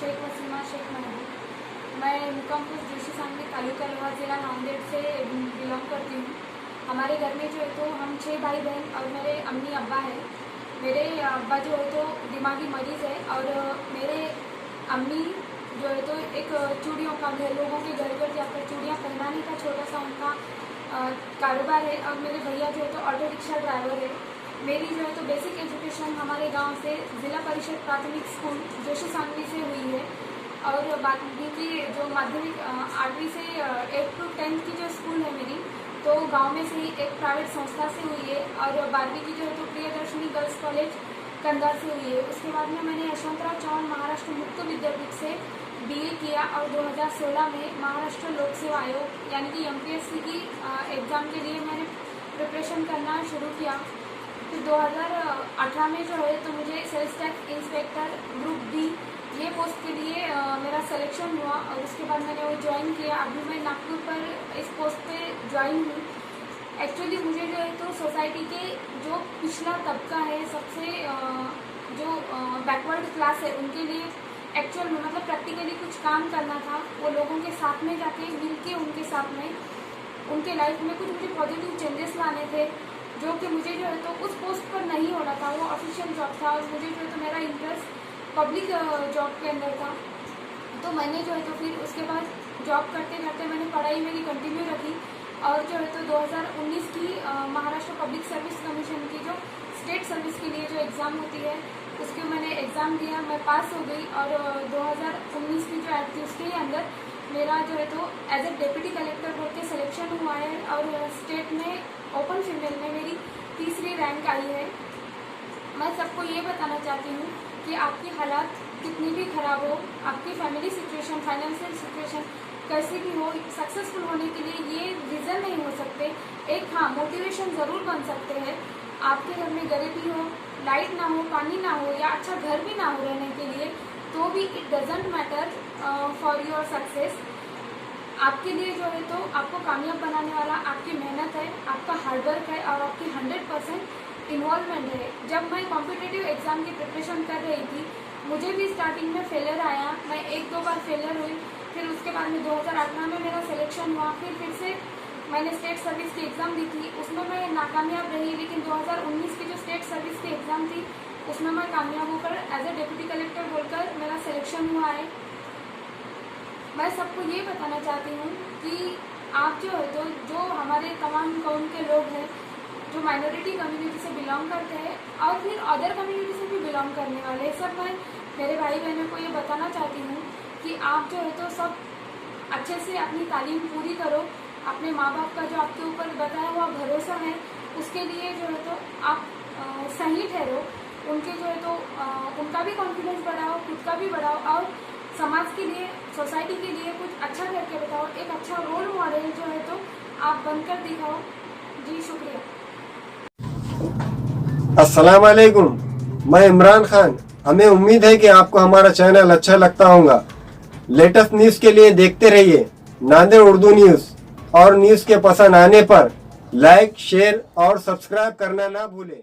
शेख वसीमा शेख महबूब। मैं मुकामपुर जोशी सांगली तालुका लोहा जिला नांदेड़ से बिलोंग करती हूँ। हमारे घर में जो है तो हम 6 भाई बहन और मेरे अम्मी अब्बा है। मेरे अब्बा जो है तो दिमागी मरीज़ है और मेरे अम्मी जो है तो एक चूड़ियों का घर, लोगों के घर घर जाकर चूड़ियाँ पहनाने का छोटा सा उनका कारोबार है। और मेरे भैया जो है तो ऑटो रिक्शा ड्राइवर है। मेरी जो है तो बेसिक एजुकेशन हमारे गांव से जिला परिषद प्राथमिक स्कूल जोशी सांगली से हुई है और बाकी की जो माध्यमिक 8वीं से 8 to 10 की जो स्कूल है मेरी, तो गांव में से ही एक प्राइवेट संस्था से हुई है। और 12वीं की जो है तो प्रियदर्शनी गर्ल्स कॉलेज कंधार से हुई है। उसके बाद में मैंने यशवंतराव चौहान महाराष्ट्र मुक्त विद्यापीठ से BA किया और 2016 में महाराष्ट्र लोक सेवा आयोग यानी कि MPSC की एग्ज़ाम के लिए मैंने प्रिपरेशन करना शुरू किया। फिर 2018 में जो है तो मुझे sales tax inspector group D ये पोस्ट के लिए मेरा सिलेक्शन हुआ और उसके बाद मैंने वो ज्वाइन किया। अभी मैं नागपुर पर इस पोस्ट पे ज्वाइन हूँ। एक्चुअली मुझे जो है तो सोसाइटी के जो पिछला तबका है, सबसे जो बैकवर्ड क्लास है, उनके लिए एक्चुअल में मतलब प्रैक्टिकली कुछ काम करना था। वो लोगों के साथ में जाके मिल के उनके साथ में उनके लाइफ में कुछ मुझे पॉजिटिव चेंजेस लाने थे, जो कि मुझे जो है तो उस पोस्ट पर नहीं हो रहा था। वो ऑफिशियल जॉब था और मुझे जो है तो मेरा इंटरेस्ट पब्लिक जॉब के अंदर था। तो मैंने जो है तो फिर उसके बाद जॉब करते करते मैंने पढ़ाई मेरी कंटिन्यू रखी और जो है तो 2019 की महाराष्ट्र पब्लिक सर्विस कमीशन की जो स्टेट सर्विस के लिए जो एग्ज़ाम होती है उसके मैंने एग्ज़ाम दिया, मैं पास हो गई। और 2019 की जो ऐड थी उसके अंदर मेरा जो है तो एज ए डिप्टी कलेक्टर बोल के सिलेक्शन हुआ है और स्टेट में ओपन फीमेल में मेरी 3री रैंक आई है। मैं सबको ये बताना चाहती हूँ कि आपकी हालात कितनी भी ख़राब हो, आपकी फैमिली सिचुएशन, फाइनेंशियल सिचुएशन कैसी भी हो, सक्सेसफुल होने के लिए ये रीज़न नहीं हो सकते। एक हाँ मोटिवेशन ज़रूर बन सकते हैं। आपके घर में गरीबी हो, लाइट ना हो, पानी ना हो या अच्छा घर भी ना हो रहने के लिए, तो भी it doesn't matter for your success. आपके लिए जो है तो आपको कामयाब बनाने वाला आपकी मेहनत है, आपका हार्डवर्क है और आपकी 100% इन्वॉल्वमेंट है। जब मैं कॉम्पिटिटिव एग्ज़ाम की प्रिपरेशन कर रही थी, मुझे भी स्टार्टिंग में फेलियर आया, मैं 1-2 बार फेलियर हुई। फिर उसके बाद में 2018 में मेरा सिलेक्शन हुआ। फिर से मैंने स्टेट सर्विस की एग्ज़ाम दी थी, उसमें मैं नाकामयाब रही। लेकिन 2019 की जो स्टेट सर्विस की एग्ज़ाम थी उसमें मैं कामयाब होकर एज ए डिप्टी कलेक्टर बोलकर मेरा सिलेक्शन हुआ है। मैं सबको ये बताना चाहती हूँ कि आप जो है तो जो हमारे तमाम कौम के लोग हैं जो माइनॉरिटी कम्युनिटी से बिलोंग करते हैं और फिर अदर कम्युनिटी से भी बिलोंग करने वाले हैं, सब मैं मेरे भाई बहनों को ये बताना चाहती हूँ कि आप जो है तो सब अच्छे से अपनी तालीम पूरी करो। अपने माँ बाप का जो आपके ऊपर बताया हुआ भरोसा है उसके लिए जो है तो आप सही ठहरो। उनके जो है तो उनका भी कॉन्फिडेंस बढ़ाओ, खुद का भी बढ़ाओ और समाज के लिए, सोसाइटी के लिए कुछ अच्छा करके बताओ। एक अच्छा रोल मॉडल जो है तो आप बनकर दिखाओ। जी शुक्रिया। अस्सलाम वालेकुम, मैं इमरान खान। हमें उम्मीद है कि आपको हमारा चैनल अच्छा लगता होगा। लेटेस्ट न्यूज़ के लिए देखते रहिए नांदेड़ उर्दू न्यूज़ और न्यूज़ के पसंद आने पर लाइक, शेयर और सब्सक्राइब करना ना भूलें।